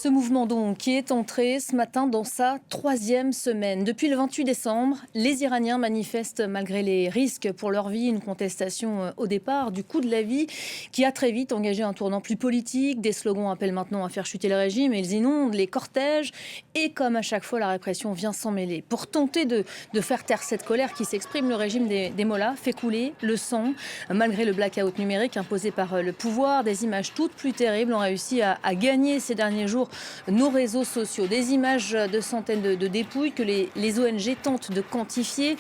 Ce mouvement donc qui est entré ce matin dans sa 3e semaine. Depuis le 28 décembre, les Iraniens manifestent malgré les risques pour leur vie, une contestation au départ du coût de la vie qui a très vite engagé un tournant plus politique. Des slogans appellent maintenant à faire chuter le régime et ils inondent les cortèges. Et comme à chaque fois, la répression vient s'en mêler. Pour tenter de faire taire cette colère qui s'exprime, le régime des mollahs fait couler le sang. Malgré le blackout numérique imposé par le pouvoir, des images toutes plus terribles ont réussi à gagner ces derniers jours nos réseaux sociaux. Des images de centaines de dépouilles que les ONG tentent de quantifier.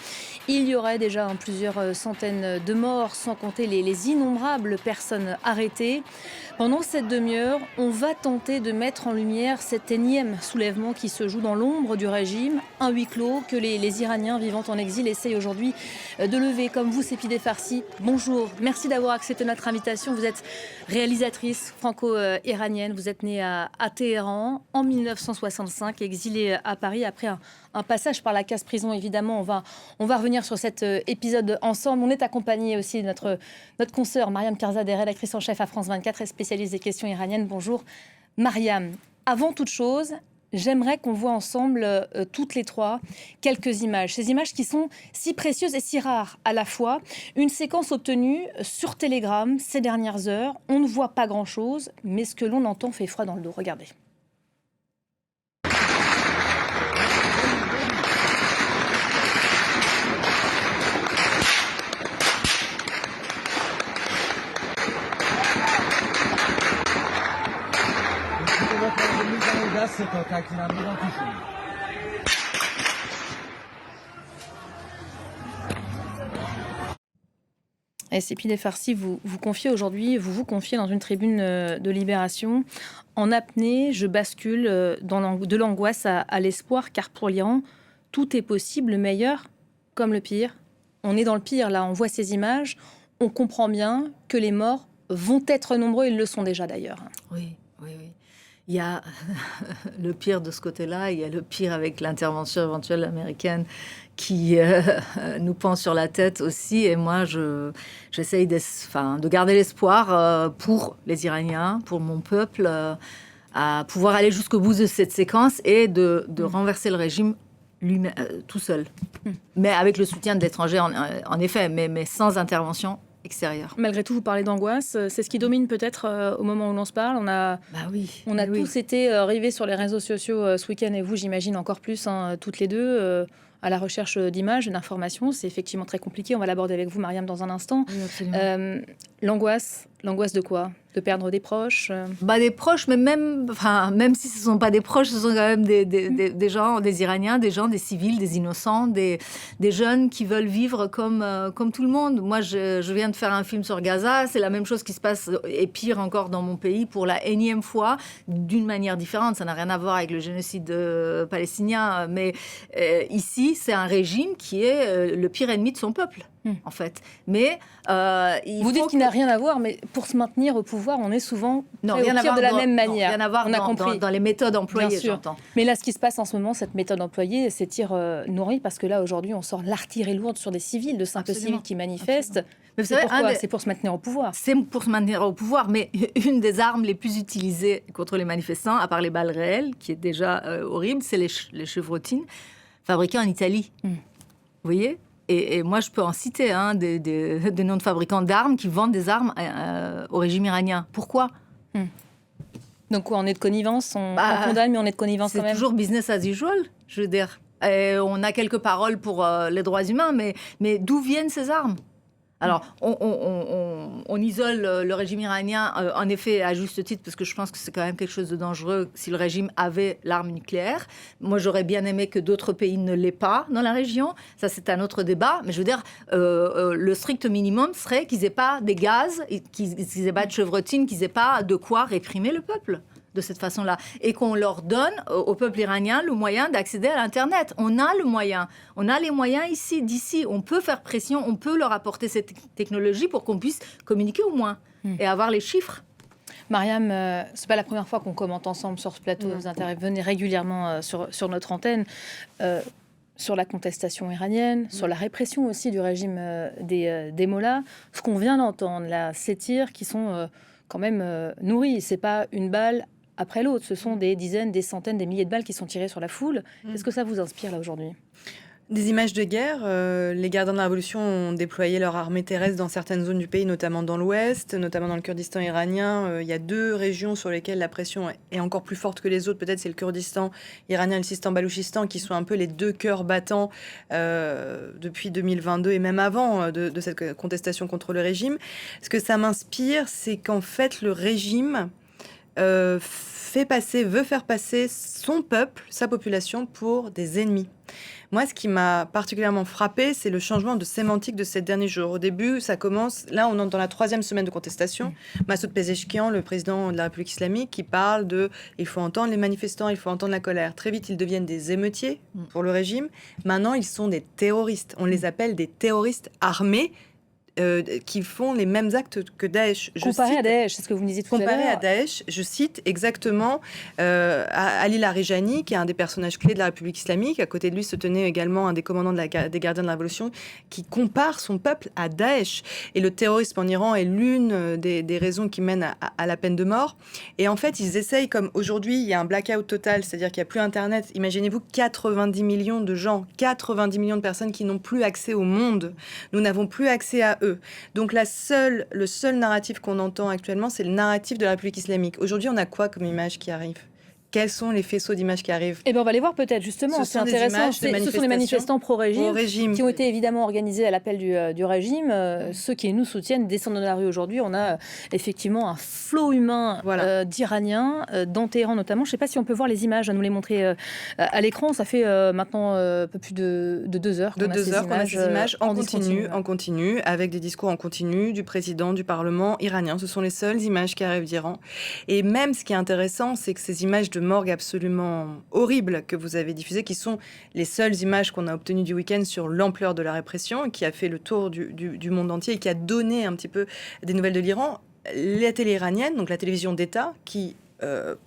Il y aurait déjà plusieurs centaines de morts, sans compter les innombrables personnes arrêtées. Pendant cette demi-heure, on va tenter de mettre en lumière cet énième soulèvement qui se joue dans l'ombre du régime. Un huis clos que les Iraniens vivant en exil essayent aujourd'hui de lever. Comme vous, Sepideh Farsi, bonjour. Merci d'avoir accepté notre invitation. Vous êtes réalisatrice franco-iranienne. Vous êtes née à Téhéran en 1965, exilée à Paris après un passage par la case prison. Évidemment, on va revenir sur cet épisode ensemble. On est accompagné aussi de notre consoeur Mariam Karzadeh, rédactrice en chef à France 24 et spécialiste des questions iraniennes. Bonjour Mariam. Avant toute chose, j'aimerais qu'on voit ensemble, toutes les trois, quelques images. Ces images qui sont si précieuses et si rares à la fois. Une séquence obtenue sur Telegram ces dernières heures. On ne voit pas grand-chose, mais ce que l'on entend fait froid dans le dos. Regardez. Et Sepideh Farsi, vous confiez aujourd'hui, vous vous confiez dans une tribune de Libération. En apnée, je bascule de l'angoisse à l'espoir, car pour l'Iran, tout est possible, le meilleur comme le pire. On est dans le pire, là, on voit ces images, on comprend bien que les morts vont être nombreux, ils le sont déjà d'ailleurs. Oui. Il y a le pire de ce côté-là, il y a le pire avec l'intervention éventuelle américaine qui nous pend sur la tête aussi. Et moi, j'essaye de garder l'espoir pour les Iraniens, pour mon peuple, à pouvoir aller jusqu'au bout de cette séquence et de renverser le régime lui-même, tout seul. Mais avec le soutien de l'étranger, en effet, mais sans intervention extérieure. Malgré tout, vous parlez d'angoisse. C'est ce qui domine peut-être au moment où l'on se parle. On a tous été rivés sur les réseaux sociaux ce week-end, et vous, j'imagine, encore plus, toutes les deux, à la recherche d'images, d'informations. C'est effectivement très compliqué. On va l'aborder avec vous, Mariam, dans un instant. Oui, absolument. L'angoisse de quoi ? De perdre des proches Des proches, mais même si ce ne sont pas des proches, ce sont quand même des gens, des Iraniens, des gens, des civils, des innocents, des jeunes qui veulent vivre comme tout le monde. Moi, je viens de faire un film sur Gaza, c'est la même chose qui se passe, et pire encore dans mon pays, pour la énième fois, d'une manière différente. Ça n'a rien à voir avec le génocide palestinien, mais ici, c'est un régime qui est le pire ennemi de son peuple. En fait. Mais vous dites qu'il n'a rien à voir, mais pour se maintenir au pouvoir, on est souvent rien à voir de la même manière. Rien à voir dans les méthodes employées, j'entends. Mais là, ce qui se passe en ce moment, cette méthode employée, c'est tir nourri, parce que là, aujourd'hui, on sort l'artillerie lourde sur des civils, de simples civils qui manifestent. Absolument. Mais vous savez, pourquoi ? C'est pour se maintenir au pouvoir. C'est pour se maintenir au pouvoir, mais une des armes les plus utilisées contre les manifestants, à part les balles réelles, qui est déjà horrible, c'est les chevrotines fabriquées en Italie. Vous voyez ? Et moi, je peux en citer des noms de fabricants d'armes qui vendent des armes au régime iranien. Pourquoi ? Donc quoi, on est de connivence, on condamne, mais on est de connivence quand même. C'est toujours business as usual, je veux dire. Et on a quelques paroles pour les droits humains, mais d'où viennent ces armes ? Alors, on isole le régime iranien, en effet, à juste titre, parce que je pense que c'est quand même quelque chose de dangereux si le régime avait l'arme nucléaire. Moi, j'aurais bien aimé que d'autres pays ne l'aient pas dans la région. Ça, c'est un autre débat. Mais je veux dire, le strict minimum serait qu'ils n'aient pas des gaz, qu'ils n'aient pas de chevrotines, qu'ils n'aient pas de quoi réprimer le peuple de cette façon-là, et qu'on leur donne au peuple iranien le moyen d'accéder à l'Internet. On a le moyen. On a les moyens d'ici. On peut faire pression, on peut leur apporter cette technologie pour qu'on puisse communiquer au moins et avoir les chiffres. Mariam, c'est pas la première fois qu'on commente ensemble sur ce plateau. Vous intervenez régulièrement sur notre antenne. Sur la contestation iranienne, sur la répression aussi du régime des mollahs. Ce qu'on vient d'entendre là, ces tirs qui sont quand même nourris. C'est pas une balle après l'autre. Ce sont des dizaines, des centaines, des milliers de balles qui sont tirées sur la foule. Qu'est-ce que ça vous inspire là aujourd'hui ? Des images de guerre. Les gardiens de la Révolution ont déployé leur armée terrestre dans certaines zones du pays, notamment dans l'ouest, notamment dans le Kurdistan iranien. Il y a 2 régions sur lesquelles la pression est encore plus forte que les autres. Peut-être c'est le Kurdistan iranien et le Sistan-Balouchistan qui sont un peu les 2 cœurs battants depuis 2022 et même avant de cette contestation contre le régime. Ce que ça m'inspire, c'est qu'en fait le régime veut faire passer son peuple, sa population pour des ennemis. Moi, ce qui m'a particulièrement frappé, c'est le changement de sémantique de ces derniers jours. Au début, ça commence... Là, on entre dans la 3e semaine de contestation. Massoud Pezeshkian, le président de la République islamique, qui parle de... Il faut entendre les manifestants, il faut entendre la colère. Très vite, ils deviennent des émeutiers pour le régime. Maintenant, ils sont des terroristes. On les appelle des terroristes armés qui font les mêmes actes que Daesh. Comparé à Daesh, c'est ce que vous me disiez tout à l'heure. Comparé à Daesh, je cite exactement Ali Larijani, qui est un des personnages clés de la République islamique. À côté de lui se tenait également un des commandants des gardiens de la Révolution, qui compare son peuple à Daesh. Et le terrorisme en Iran est l'une des raisons qui mènent à la peine de mort. Et en fait, ils essayent, comme aujourd'hui, il y a un blackout total, c'est-à-dire qu'il n'y a plus Internet. Imaginez-vous 90 millions de gens, 90 millions de personnes qui n'ont plus accès au monde. Nous n'avons plus accès à eux. Donc le seul narratif qu'on entend actuellement, c'est le narratif de la République islamique. Aujourd'hui, on a quoi comme image qui arrive ? Quels sont les faisceaux d'images qui arrivent ? Eh bien, on va les voir peut-être, justement. C'est intéressant. Ce sont des manifestants pro-régime qui ont été évidemment organisés à l'appel du régime. Ceux qui nous soutiennent descendent de la rue aujourd'hui. On a effectivement un flot humain d'Iraniens, dans Téhéran notamment. Je ne sais pas si on peut voir les images, à nous les montrer à l'écran. Ça fait maintenant un peu plus de 2 heures qu'on a ces images en continu, avec des discours en continu du président, du Parlement iranien. Ce sont les seules images qui arrivent d'Iran. Et même, ce qui est intéressant, c'est que ces images de morgue absolument horribles que vous avez diffusées, qui sont les seules images qu'on a obtenues du week-end sur l'ampleur de la répression, qui a fait le tour du monde entier et qui a donné un petit peu des nouvelles de l'Iran. La télé iranienne, donc la télévision d'État, qui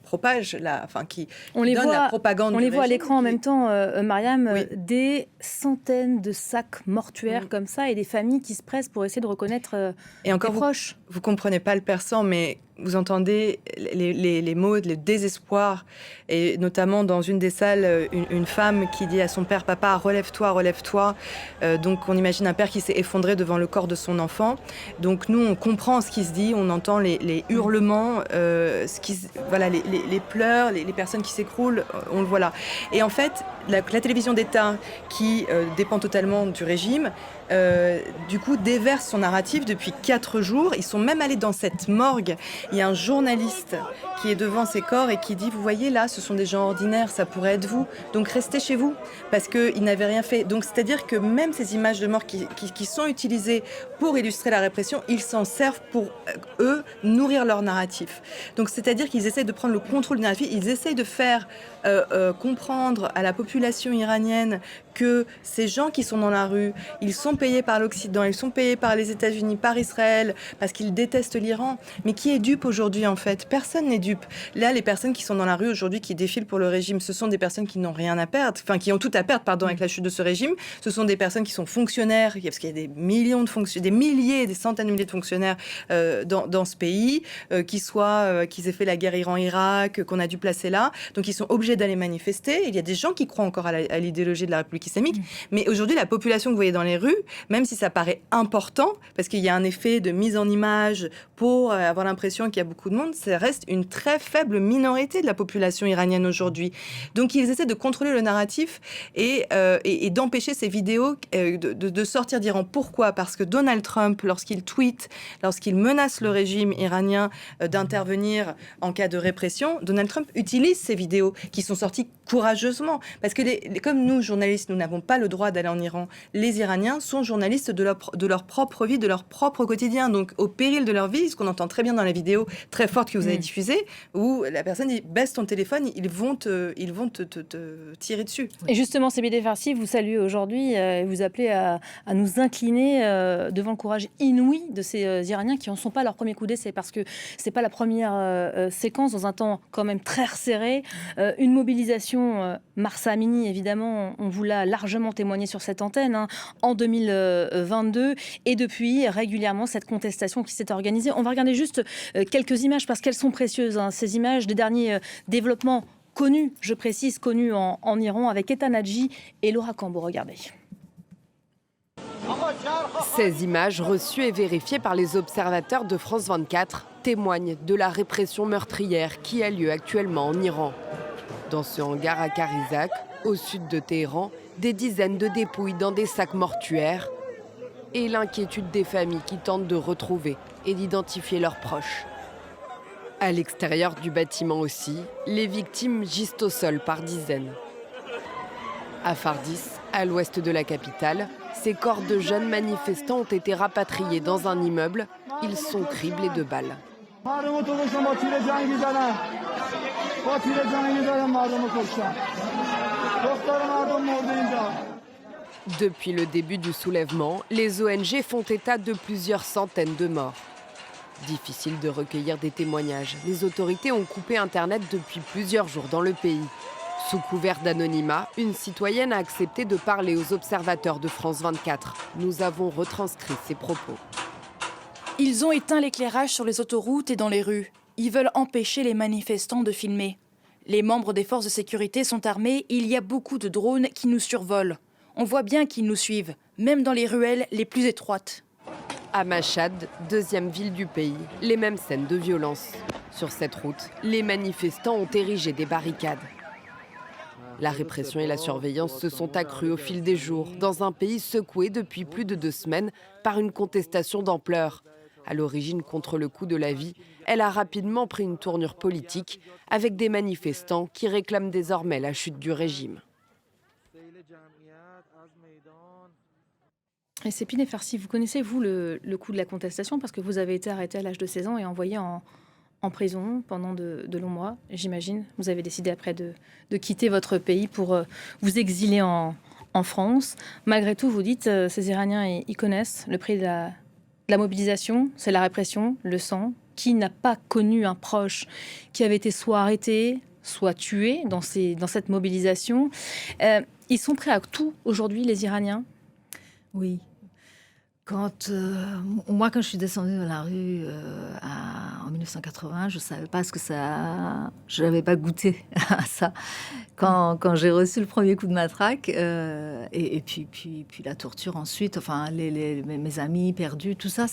propage la propagande. On les voit à l'écran en même temps, Mariam, des centaines de sacs mortuaires comme ça et des familles qui se pressent pour essayer de reconnaître et encore les proches. Vous comprenez pas le persan, mais vous entendez les mots, le désespoir, et notamment dans une des salles, une femme qui dit à son père: papa, relève-toi, relève-toi. Donc on imagine un père qui s'est effondré devant le corps de son enfant. Donc nous, on comprend ce qui se dit, on entend les hurlements, les pleurs, les personnes qui s'écroulent, on le voit là. Et en fait, la télévision d'État, qui dépend totalement du régime, du coup déverse son narratif depuis 4 jours. Ils sont même allés dans cette morgue. Il y a un journaliste qui est devant ces corps et qui dit: vous voyez là, ce sont des gens ordinaires, ça pourrait être vous, donc restez chez vous, parce qu'ils n'avaient rien fait. Donc c'est-à-dire que même ces images de mort qui sont utilisées pour illustrer la répression, ils s'en servent pour eux nourrir leur narratif. Donc c'est-à-dire qu'ils essayent de prendre le contrôle du narratif, ils essayent de faire comprendre à la population iranienne que ces gens qui sont dans la rue, ils sont payés par l'Occident, ils sont payés par les États-Unis, par Israël, parce qu'ils détestent l'Iran. Mais qui est dupe aujourd'hui, en fait ? Personne n'est dupe. Là, les personnes qui sont dans la rue aujourd'hui, qui défilent pour le régime, ce sont des personnes qui n'ont rien à perdre, enfin qui ont tout à perdre, avec la chute de ce régime. Ce sont des personnes qui sont fonctionnaires, parce qu'il y a des millions de fonctionnaires, des milliers, des centaines de milliers de fonctionnaires dans ce pays, qu'ils aient fait la guerre Iran-Irak, qu'on a dû placer là. Donc ils sont obligés d'aller manifester. Il y a des gens qui croient encore à l'idéologie de la République islamique. Mais aujourd'hui, la population que vous voyez dans les rues, même si ça paraît important, parce qu'il y a un effet de mise en image pour avoir l'impression qu'il y a beaucoup de monde, ça reste une très faible minorité de la population iranienne aujourd'hui. Donc ils essaient de contrôler le narratif et d'empêcher ces vidéos de sortir d'Iran. Pourquoi ? Parce que Donald Trump, lorsqu'il tweet, lorsqu'il menace le régime iranien d'intervenir en cas de répression, Donald Trump utilise ces vidéos qui sont sorties courageusement. Parce que comme nous, journalistes, nous n'avons pas le droit d'aller en Iran, les Iraniens sont journalistes de leur propre vie, de leur propre quotidien. Donc, au péril de leur vie, ce qu'on entend très bien dans la vidéo très forte que vous avez diffusée, où la personne dit: baisse ton téléphone, ils vont te tirer dessus. Et justement, Sebide Farsi, vous saluez aujourd'hui et vous appelez à nous incliner devant le courage inouï de ces Iraniens qui n'en sont pas à leur premier coup d'essai, parce que c'est pas la première séquence dans un temps quand même très resserré. Une mobilisation Marsa Amini, évidemment, on vous l'a déjà largement témoigné sur cette antenne en 2022 et depuis régulièrement cette contestation qui s'est organisée. On va regarder juste quelques images parce qu'elles sont précieuses. Ces images des derniers développements connus, je précise, connus en Iran avec Ethan Hadji et Laura Cambo. Regardez. Ces images reçues et vérifiées par les observateurs de France 24 témoignent de la répression meurtrière qui a lieu actuellement en Iran. Dans ce hangar à Karizak, au sud de Téhéran, des dizaines de dépouilles dans des sacs mortuaires et l'inquiétude des familles qui tentent de retrouver et d'identifier leurs proches. À l'extérieur du bâtiment aussi, les victimes gisent au sol par dizaines. À Fardis, à l'ouest de la capitale, ces corps de jeunes manifestants ont été rapatriés dans un immeuble. Ils sont criblés de balles. Depuis le début du soulèvement, les ONG font état de plusieurs centaines de morts. Difficile de recueillir des témoignages. Les autorités ont coupé Internet depuis plusieurs jours dans le pays. Sous couvert d'anonymat, une citoyenne a accepté de parler aux observateurs de France 24. Nous avons retranscrit ses propos. Ils ont éteint l'éclairage sur les autoroutes et dans les rues. Ils veulent empêcher les manifestants de filmer. Les membres des forces de sécurité sont armés et il y a beaucoup de drones qui nous survolent. On voit bien qu'ils nous suivent, même dans les ruelles les plus étroites. À Machhad, deuxième ville du pays, les mêmes scènes de violence. Sur cette route, les manifestants ont érigé des barricades. La répression et la surveillance se sont accrues au fil des jours, dans un pays secoué depuis plus de 2 semaines par une contestation d'ampleur. À l'origine contre le coût de la vie, elle a rapidement pris une tournure politique, avec des manifestants qui réclament désormais la chute du régime. Et Sepine Farsi, vous connaissez, vous, le coût de la contestation parce que vous avez été arrêté à l'âge de 16 ans et envoyé en prison pendant de longs mois, j'imagine. Vous avez décidé après de quitter votre pays pour vous exiler en France. Malgré tout, vous dites, ces Iraniens, ils connaissent le prix de la mobilisation, c'est la répression, le sang. Qui n'a pas connu un proche qui avait été soit arrêté, soit tué dans cette mobilisation? Ils sont prêts à tout aujourd'hui, les Iraniens? Oui. Moi, quand je suis descendue dans la rue en 1980, je ne savais pas ce que ça... Je n'avais pas goûté à ça. Quand j'ai reçu le premier coup de matraque, et puis la torture ensuite, enfin, mes amis perdus, tout ça,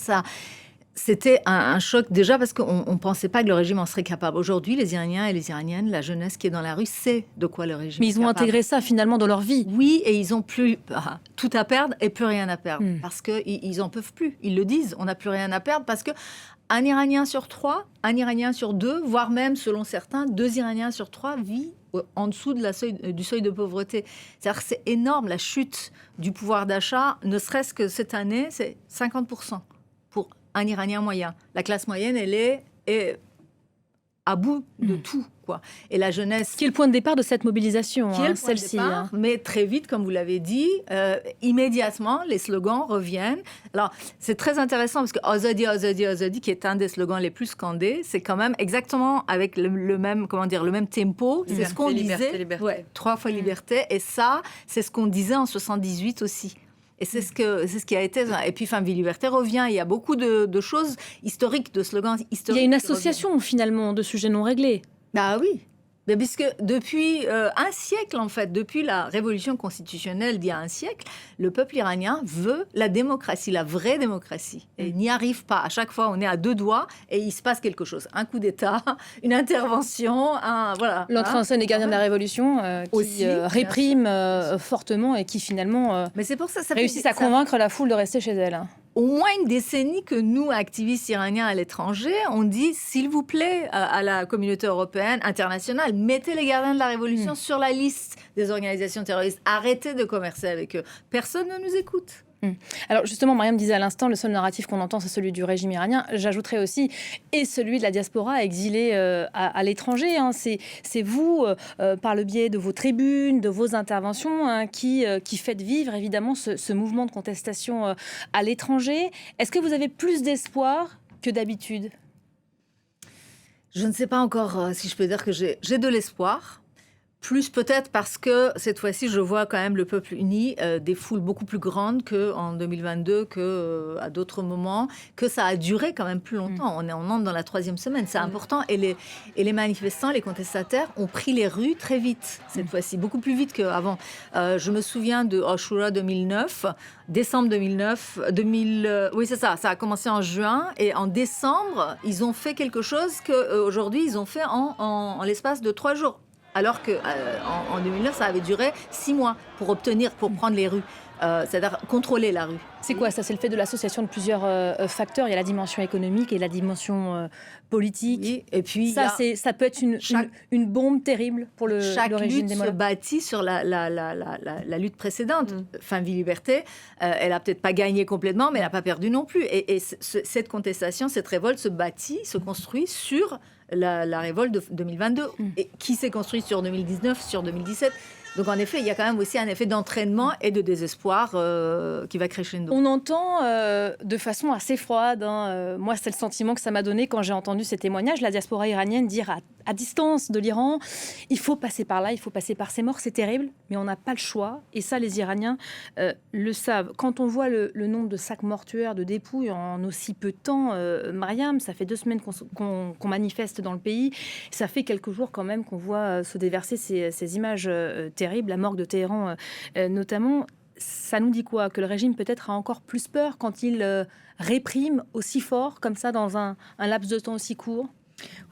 c'était un choc déjà parce qu'on ne pensait pas que le régime en serait capable. Aujourd'hui, les Iraniens et les Iraniennes, la jeunesse qui est dans la rue, sait de quoi le régime est capable. Mais ils ont intégré ça finalement dans leur vie. Oui, et ils n'ont plus tout à perdre et plus rien à perdre. Parce qu'ils n'en peuvent plus. Ils le disent, on n'a plus rien à perdre parce qu'un Iranien sur 3, un Iranien sur 2, voire même, selon certains, 2 Iraniens sur 3 vivent en dessous du seuil de pauvreté. C'est-à-dire que c'est énorme, la chute du pouvoir d'achat, ne serait-ce que cette année, c'est 50% pour un Iranien moyen. La classe moyenne, elle est à bout de tout, quoi. Et la jeunesse... Qui est le point de départ de cette mobilisation, celle-ci. Mais très vite, comme vous l'avez dit, immédiatement, les slogans reviennent. Alors, c'est très intéressant parce que Azadi, Azadi, Azadi, qui est un des slogans les plus scandés, c'est quand même exactement avec le même tempo. C'est ce qu'on disait. Liberté. Ouais, 3 fois liberté. Et ça, c'est ce qu'on disait en 78 aussi. Et c'est ce qui a été... Et puis, Femme, Vie, Liberté revient. Il y a beaucoup de choses historiques, de slogans historiques. Il y a une association, finalement, de sujets non réglés. Ah oui. Mais puisque depuis un siècle, en fait, depuis la révolution constitutionnelle d'il y a un siècle, le peuple iranien veut la démocratie, la vraie démocratie. Et il n'y arrive pas. À chaque fois, on est à 2 doigts et il se passe quelque chose. Un coup d'État, une intervention, voilà. L'entrée en scène des gardiens de la Révolution qui répriment fortement et qui finalement mais c'est pour ça, réussissent à convaincre la foule de rester chez elle. Au moins une décennie que nous, activistes iraniens à l'étranger, on dit, s'il vous plaît, à la communauté européenne, internationale, mettez les gardiens de la Révolution sur la liste des organisations terroristes. Arrêtez de commercer avec eux. Personne ne nous écoute. Alors justement, Mariam disait à l'instant, le seul narratif qu'on entend, c'est celui du régime iranien. J'ajouterais aussi, et celui de la diaspora exilée à l'étranger. C'est vous, par le biais de vos tribunes, de vos interventions, qui faites vivre évidemment ce mouvement de contestation à l'étranger. Est-ce que vous avez plus d'espoir que d'habitude ? Je ne sais pas encore si je peux dire que j'ai de l'espoir. Plus peut-être parce que cette fois-ci, je vois quand même le peuple uni, des foules beaucoup plus grandes qu'en 2022, qu'à d'autres moments, que ça a duré quand même plus longtemps. On entre dans la 3e semaine, c'est important. Et les manifestants, les contestataires ont pris les rues très vite cette fois-ci, beaucoup plus vite qu'avant. Je me souviens de Ashura 2009, décembre 2009, oui c'est ça a commencé en juin, et en décembre, ils ont fait quelque chose qu'aujourd'hui, ils ont fait en l'espace de 3 jours. Alors qu'en 2009, ça avait duré 6 mois pour prendre les rues, c'est-à-dire contrôler la rue. C'est quoi ça? C'est le fait de l'association de plusieurs facteurs. Il y a la dimension économique et la dimension politique. Oui, et puis ça peut être une bombe terrible pour le régime des Mollahs. Chaque lutte se bâtit sur la lutte précédente. Fin Vie Liberté, elle a peut-être pas gagné complètement, mais elle n'a pas perdu non plus. Et cette contestation, cette révolte se construit sur la révolte de 2022, et qui s'est construite sur 2019, sur 2017. Donc en effet, il y a quand même aussi un effet d'entraînement et de désespoir qui va crescendo. On entend de façon assez froide, moi c'est le sentiment que ça m'a donné quand j'ai entendu ces témoignages, la diaspora iranienne dire à distance de l'Iran, il faut passer par là, il faut passer par ces morts, c'est terrible, mais on n'a pas le choix. Et ça, les Iraniens le savent. Quand on voit le nombre de sacs mortuaires, de dépouilles en aussi peu de temps, Mariam, ça fait 2 semaines qu'on manifeste dans le pays, ça fait quelques jours quand même qu'on voit se déverser ces images terribles, la morgue de Téhéran notamment. Ça nous dit quoi? Que le régime peut-être a encore plus peur quand il réprime aussi fort, comme ça, dans un laps de temps aussi court?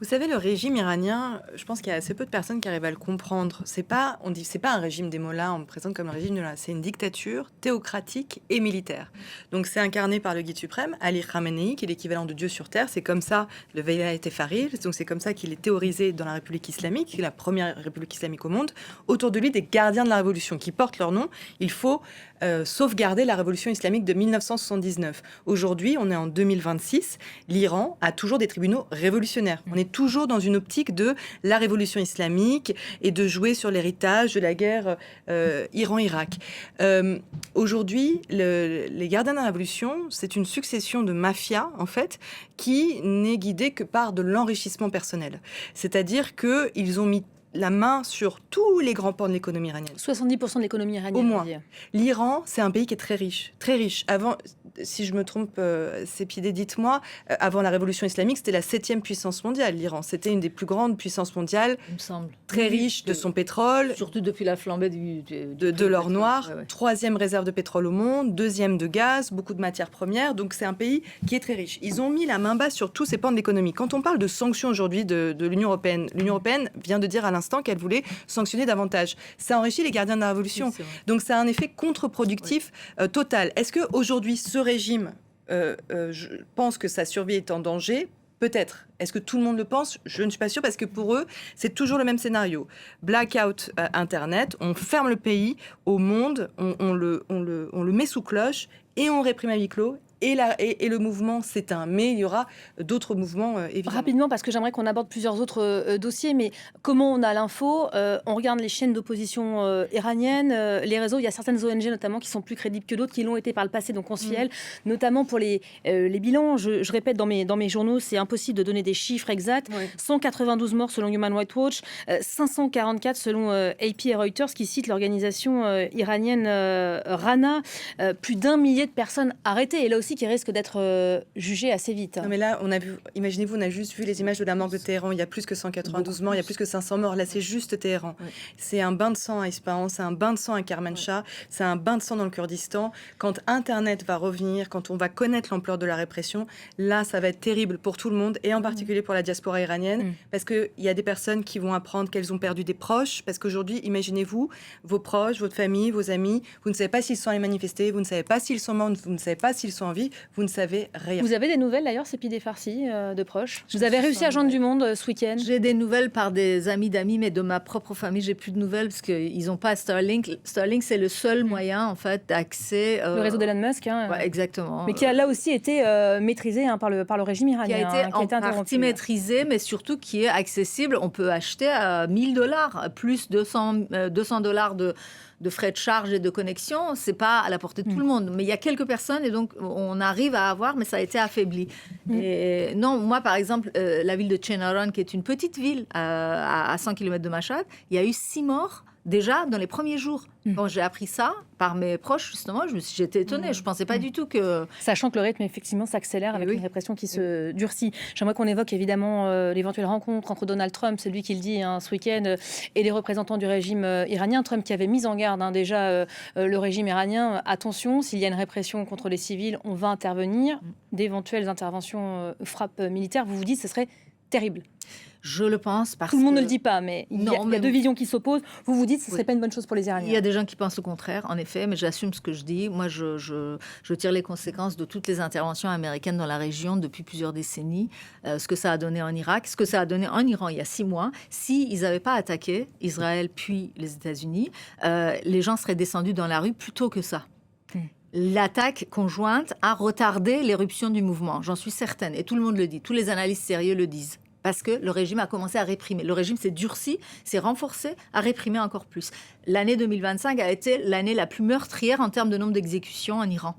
Vous savez, le régime iranien, je pense qu'il y a assez peu de personnes qui arrivent à le comprendre. C'est pas un régime des mollahs, on me présente comme le régime de là. C'est une dictature théocratique et militaire. Donc c'est incarné par le guide suprême, Ali Khamenei, qui est l'équivalent de Dieu sur terre. C'est comme ça le Velayat Farid. Donc c'est comme ça qu'il est théorisé dans la République islamique, qui est la première république islamique au monde. Autour de lui, des gardiens de la révolution qui portent leur nom. Il faut sauvegarder la révolution islamique de 1979. Aujourd'hui, on est en 2026. L'Iran a toujours des tribunaux révolutionnaires. On est toujours dans une optique de la révolution islamique et de jouer sur l'héritage de la guerre Iran-Irak. Aujourd'hui, les gardiens de la révolution, c'est une succession de mafias, en fait, qui n'est guidée que par de l'enrichissement personnel. C'est-à-dire qu'ils ont mis la main sur tous les grands pans de l'économie iranienne. 70% de l'économie iranienne. Au moins. L'Iran, c'est un pays qui est très riche. Très riche. Avant, si je me trompe, Sépidé, dites-moi, avant la révolution islamique, c'était la 7e puissance mondiale, l'Iran. C'était une des plus grandes puissances mondiales. Il me semble. Très riche de son pétrole. Surtout depuis la flambée de l'or noir. Ouais. 3e réserve de pétrole au monde, 2e de gaz, beaucoup de matières premières. Donc c'est un pays qui est très riche. Ils ont mis la main basse sur tous ces pans de l'économie. Quand on parle de sanctions aujourd'hui de l'Union européenne vient de dire à l'instant qu'elle voulait sanctionner davantage. Ça enrichit les gardiens de la révolution. Oui, donc ça a un effet contre-productif total. Est-ce qu'aujourd'hui, ce régime je pense que sa survie est en danger? Peut-être. Est-ce que tout le monde le pense? Je ne suis pas sûre, parce que pour eux, c'est toujours le même scénario. Blackout Internet, on ferme le pays au monde, on le met sous cloche et on réprime à huis clos. Et le mouvement s'éteint. Mais il y aura d'autres mouvements, évidemment. Rapidement, parce que j'aimerais qu'on aborde plusieurs autres dossiers, mais comment on a l'info? On regarde les chaînes d'opposition iraniennes, les réseaux. Il y a certaines ONG, notamment, qui sont plus crédibles que d'autres, qui l'ont été par le passé, donc on se fie, notamment pour les bilans. Je répète, dans mes journaux, c'est impossible de donner des chiffres exacts. Oui. 192 morts selon Human Rights Watch, 544 selon AP et Reuters, qui citent l'organisation iranienne Rana. Plus d'1 millier de personnes arrêtées. Et là aussi, qui risque d'être jugé assez vite. Non mais là, imaginez-vous, on a juste vu les images de la morgue de Téhéran. Il y a plus que 192 morts, il y a plus que 500 morts. Là, c'est juste Téhéran. Oui. C'est un bain de sang à Ispahan, c'est un bain de sang à Kermanshah, c'est un bain de sang dans le Kurdistan. Quand Internet va revenir, quand on va connaître l'ampleur de la répression, là, ça va être terrible pour tout le monde, et en particulier pour la diaspora iranienne, parce qu'il y a des personnes qui vont apprendre qu'elles ont perdu des proches, parce qu'aujourd'hui, imaginez-vous, vos proches, votre famille, vos amis, vous ne savez pas s'ils sont allés manifester, vous ne savez pas s'ils sont morts, vous ne savez pas s'ils sont en vie, vous ne savez rien. Vous avez des nouvelles d'ailleurs, Sépidé Farsi, de proches? Vous avez réussi à joindre du monde ce week-end? J'ai des nouvelles par des amis d'amis, mais de ma propre famille, j'ai plus de nouvelles parce qu'ils n'ont pas Starlink. Starlink, c'est le seul moyen en fait d'accès. Le réseau d'Elon Musk. Ouais, exactement. Mais qui a là aussi été maîtrisé par le régime iranien. Qui a été en partie maîtrisé, mais surtout qui est accessible. On peut acheter à $1 000, plus $200 de frais de charge et de connexion, c'est pas à la portée de tout le monde. Mais il y a quelques personnes et donc on arrive à avoir, mais ça a été affaibli. Et non, moi par exemple, la ville de Chenaran, qui est une petite ville à 100 km de Mashhad, il y a eu 6 morts déjà dans les premiers jours. Quand j'ai appris ça par mes proches, justement, j'étais étonnée. Je ne pensais pas du tout que... Sachant que le rythme, effectivement, s'accélère avec une répression qui se durcit. J'aimerais qu'on évoque évidemment l'éventuelle rencontre entre Donald Trump, c'est lui qui le dit ce week-end, et les représentants du régime iranien. Trump qui avait mis en garde déjà le régime iranien. Attention, s'il y a une répression contre les civils, on va intervenir. D'éventuelles interventions, frappes militaires, vous vous dites, ce serait terrible. Je le pense parce que... Tout le monde ne le dit pas, mais il y a deux visions qui s'opposent. Vous vous dites que ce ne serait pas une bonne chose pour les Iraniens. Il y a des gens qui pensent le contraire, en effet, mais j'assume ce que je dis. Moi, je tire les conséquences de toutes les interventions américaines dans la région depuis plusieurs décennies. Ce que ça a donné en Irak, ce que ça a donné en Iran il y a 6 mois. S'ils n'avaient pas attaqué Israël puis les États-Unis, les gens seraient descendus dans la rue plutôt que ça. L'attaque conjointe a retardé l'éruption du mouvement, j'en suis certaine. Et tout le monde le dit, tous les analystes sérieux le disent. Parce que le régime a commencé à réprimer. Le régime s'est durci, s'est renforcé, a réprimé encore plus. L'année 2025 a été l'année la plus meurtrière en termes de nombre d'exécutions en Iran.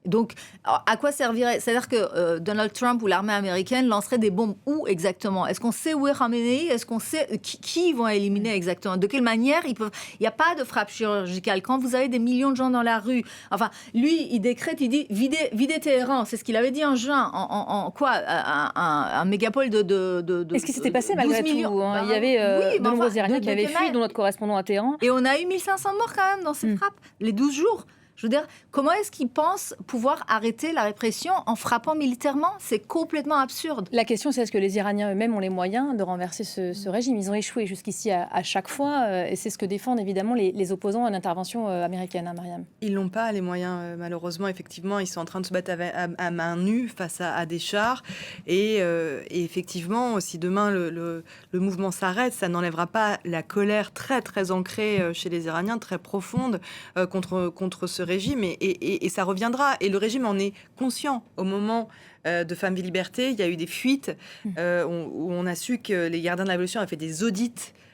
Donc, à quoi servirait... C'est-à-dire que Donald Trump ou l'armée américaine lancerait des bombes où exactement? Est-ce qu'on sait où est Khamenei? Est-ce qu'on sait qui ils vont éliminer exactement? De quelle manière ils peuvent... Il n'y a pas de frappe chirurgicale. Quand vous avez des millions de gens dans la rue... Enfin, lui, il décrète, il dit videz Téhéran. C'est ce qu'il avait dit en juin. En quoi? Un mégapole de Est-ce qu'il s'était passé malgré tout Il y avait de nombreux Iraniens qui avaient fui, dont notre correspondant à Téhéran. Et on a eu 1500 morts quand même dans ces frappes, les 12 jours. Je veux dire, comment est-ce qu'ils pensent pouvoir arrêter la répression en frappant militairement? C'est complètement absurde. La question, c'est est-ce que les Iraniens eux-mêmes ont les moyens de renverser ce régime? Ils ont échoué jusqu'ici à chaque fois, et c'est ce que défendent évidemment les opposants à l'intervention américaine, Mariam. Ils n'ont pas les moyens, malheureusement. Effectivement, ils sont en train de se battre à main nue face à des chars. Et effectivement, si demain le mouvement s'arrête, ça n'enlèvera pas la colère très, très ancrée chez les Iraniens, très profonde contre ce régime. Et ça reviendra. Et le régime en est conscient. Au moment de Femmes et Liberté, il y a eu des fuites où on a su que les gardiens de la Révolution avaient fait des audits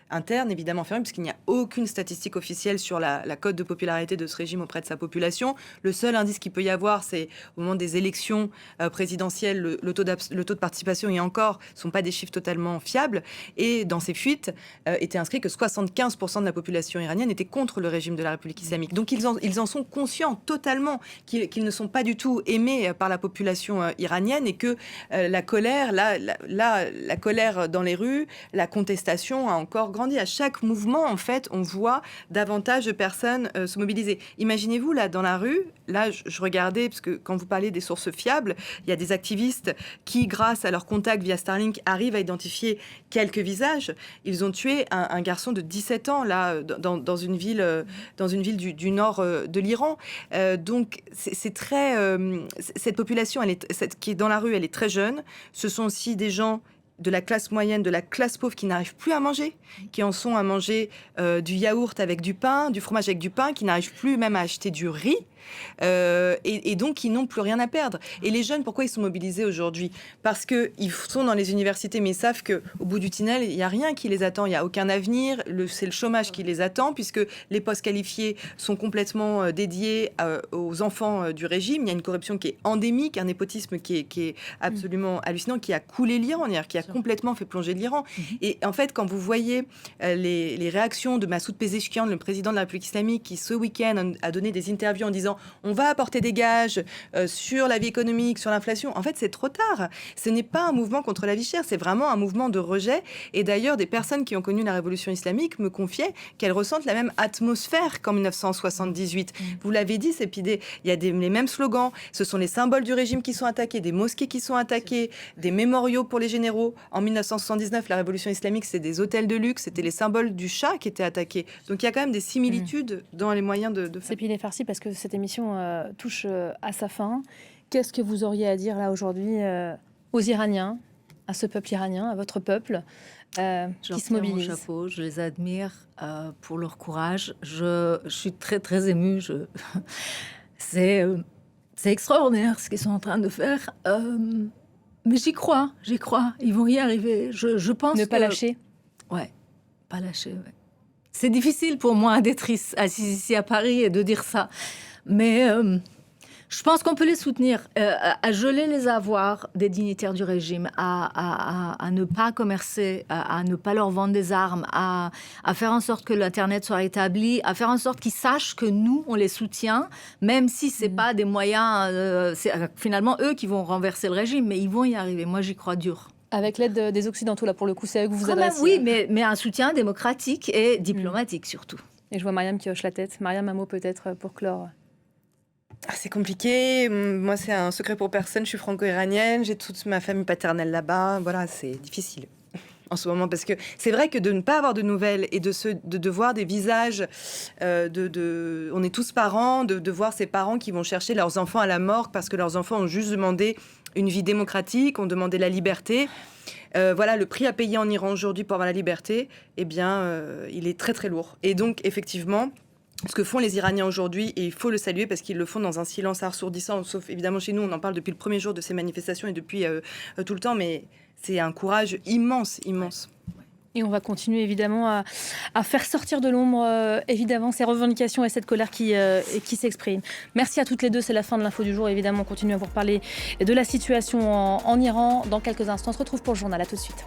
interne, évidemment fermée, puisqu'il n'y a aucune statistique officielle sur la cote de popularité de ce régime auprès de sa population. Le seul indice qu'il peut y avoir, c'est au moment des élections présidentielles, le taux de participation, et encore, ne sont pas des chiffres totalement fiables. Et dans ces fuites, était inscrit que 75% de la population iranienne était contre le régime de la République islamique. Donc ils en sont conscients totalement qu'ils ne sont pas du tout aimés par la population iranienne, et que la colère, la colère dans les rues, la contestation a encore grandi. À chaque mouvement, en fait, on voit davantage de personnes se mobiliser. Imaginez-vous, là, dans la rue, là, je regardais, parce que quand vous parlez des sources fiables, il y a des activistes qui, grâce à leurs contacts via Starlink, arrivent à identifier quelques visages. Ils ont tué un garçon de 17 ans, là, dans une ville du nord de l'Iran. Donc, c'est très... cette population, qui est dans la rue, elle est très jeune. Ce sont aussi des gens de la classe moyenne, de la classe pauvre, qui n'arrivent plus à manger, qui en sont à manger du yaourt avec du pain, du fromage avec du pain, qui n'arrivent plus même à acheter du riz, et donc qui n'ont plus rien à perdre. Et les jeunes, pourquoi ils sont mobilisés aujourd'hui? Parce qu'ils sont dans les universités, mais ils savent qu'au bout du tunnel, il n'y a rien qui les attend, il n'y a aucun avenir, c'est le chômage qui les attend, puisque les postes qualifiés sont complètement dédiés aux enfants du régime. Il y a une corruption qui est endémique, un népotisme qui est absolument hallucinant, qui a coulé l'Iran, qui a complètement fait plonger l'Iran. Et en fait, quand vous voyez les réactions de Massoud Pezeshkian, le président de la République islamique, qui ce week-end a donné des interviews en disant on va apporter des gages sur la vie économique, sur l'inflation, en fait, c'est trop tard. Ce n'est pas un mouvement contre la vie chère, c'est vraiment un mouvement de rejet. Et d'ailleurs, des personnes qui ont connu la révolution islamique me confiaient qu'elles ressentent la même atmosphère qu'en 1978. Vous l'avez dit, Sépidé, il y a les mêmes slogans, ce sont les symboles du régime qui sont attaqués, des mosquées qui sont attaquées, des mémoriaux pour les généraux. En 1979, la révolution islamique, c'est des hôtels de luxe, c'était les symboles du Shah qui étaient attaqués. Donc il y a quand même des similitudes dans les moyens de faire. Sépidé Farsi, parce que cette émission touche à sa fin. Qu'est-ce que vous auriez à dire là aujourd'hui aux Iraniens, à ce peuple iranien, à votre peuple qui se mobilise? Mon chapeau, je les admire pour leur courage. Je suis très très émue. C'est extraordinaire ce qu'ils sont en train de faire. Mais j'y crois. Ils vont y arriver. Je pense ne pas lâcher. Ouais, pas lâcher. Ouais. C'est difficile pour moi d'être assise ici à Paris et de dire ça. Mais je pense qu'on peut les soutenir, à geler les avoirs des dignitaires du régime, à ne pas commercer, à ne pas leur vendre des armes, à faire en sorte que l'Internet soit rétabli, à faire en sorte qu'ils sachent que nous, on les soutient, même si ce n'est pas des moyens... c'est finalement eux qui vont renverser le régime, mais ils vont y arriver. Moi, j'y crois dur. Avec l'aide des Occidentaux, là, pour le coup, c'est à eux que vous vous adressez. Oui, mais un soutien démocratique et diplomatique, surtout. Et je vois Mariam qui hoche la tête. Mariam, un mot peut-être pour clore. C'est compliqué. Moi, c'est un secret pour personne. Je suis franco-iranienne. J'ai toute ma famille paternelle là-bas. Voilà, c'est difficile en ce moment parce que c'est vrai que de ne pas avoir de nouvelles et de voir des visages, on est tous parents, de voir ces parents qui vont chercher leurs enfants à la morgue parce que leurs enfants ont juste demandé une vie démocratique, ont demandé la liberté. Voilà, le prix à payer en Iran aujourd'hui pour avoir la liberté, eh bien, il est très très lourd. Et donc, effectivement, ce que font les Iraniens aujourd'hui, et il faut le saluer parce qu'ils le font dans un silence assourdissant, sauf évidemment chez nous, on en parle depuis le premier jour de ces manifestations et depuis tout le temps, mais c'est un courage immense, immense. Et on va continuer évidemment à faire sortir de l'ombre évidemment ces revendications et cette colère qui s'exprime. Merci à toutes les deux, c'est la fin de l'info du jour. Évidemment, on continue à vous reparler de la situation en Iran. Dans quelques instants, on se retrouve pour le journal. À tout de suite.